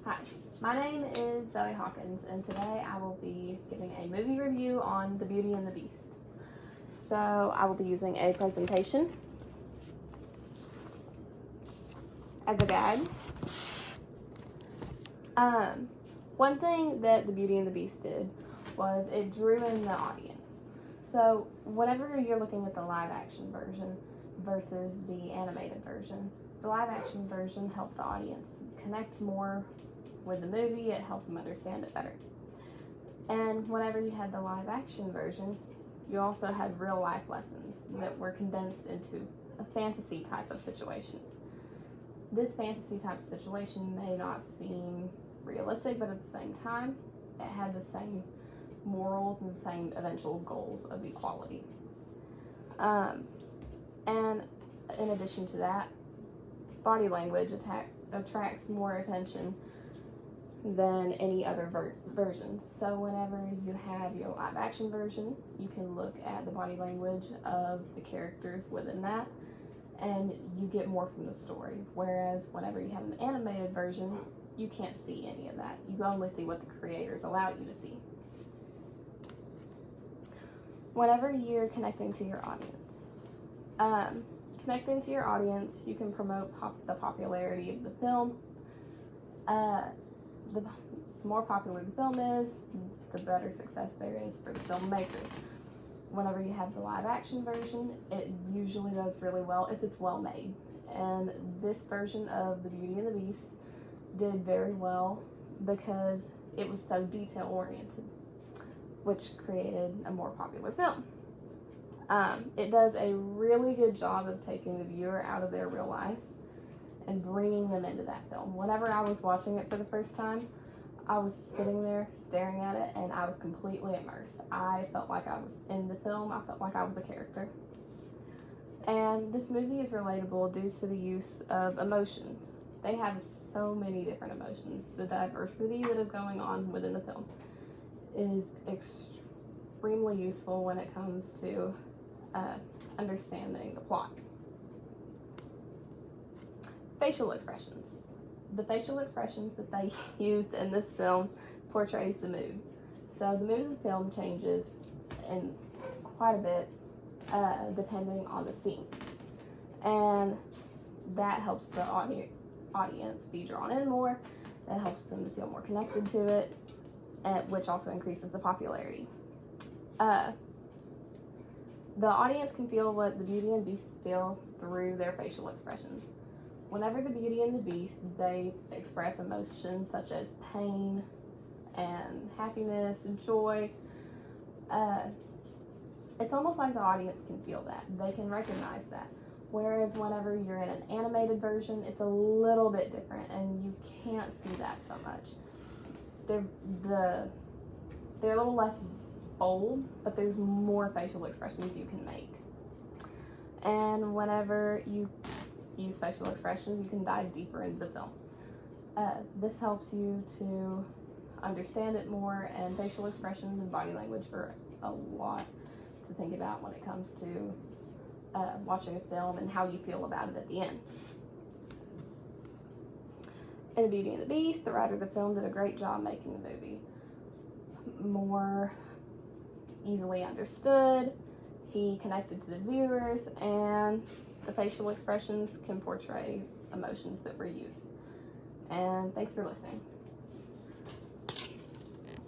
Hi, my name is Zoe Hawkins, and today I will be giving a movie review on The Beauty and the Beast. So I will be using a presentation as a guide. One thing that The Beauty and the Beast did was it drew in the audience. So whenever you're looking at the live action version versus the animated version, the live action version helped the audience connect more with the movie. It helped them understand it better. And whenever you had the live action version, you also had real life lessons that were condensed into a fantasy type of situation. This fantasy type of situation may not seem realistic, but at the same time, it had the same morals and the same eventual goals of equality. And in addition to that, body language attracts more attention than any other versions. So whenever you have your live action version, you can look at the body language of the characters within that, and you get more from the story. Whereas whenever you have an animated version, you can't see any of that. You only see what the creators allow you to see. Whenever you're connecting to your audience, you can promote the popularity of the film. The more popular the film is, the better success there is for the filmmakers. Whenever you have the live action version, it usually does really well if it's well made. And this version of The Beauty and the Beast did very well because it was so detail oriented, which created a more popular film. It does a really good job of taking the viewer out of their real life and bringing them into that film. Whenever I was watching it for the first time, I was sitting there staring at it and I was completely immersed. I felt like I was in the film. I felt like I was a character. And this movie is relatable due to the use of emotions. They have so many different emotions. The diversity that is going on within the film is extremely useful when it comes to understanding the plot. Facial expressions. The facial expressions that they used in this film portrays the mood. So the mood of the film changes in quite a bit depending on the scene. And that helps the audience be drawn in more. It helps them to feel more connected to it, which also increases the popularity. The audience can feel what the Beauty and the Beast feel through their facial expressions. Whenever the Beauty and the Beast, they express emotions such as pain and happiness and joy. It's almost like the audience can feel that. They can recognize that. Whereas whenever you're in an animated version, it's a little bit different and you can't see that so much. They're a little less bold, but there's more facial expressions you can make. And whenever you use facial expressions, you can dive deeper into the film. This helps you to understand it more, and facial expressions and body language are a lot to think about when it comes to watching a film and how you feel about it at the end. In The Beauty and the Beast, the writer of the film did a great job making the movie more easily understood. He connected to the viewers, and the facial expressions can portray emotions that were used. And thanks for listening.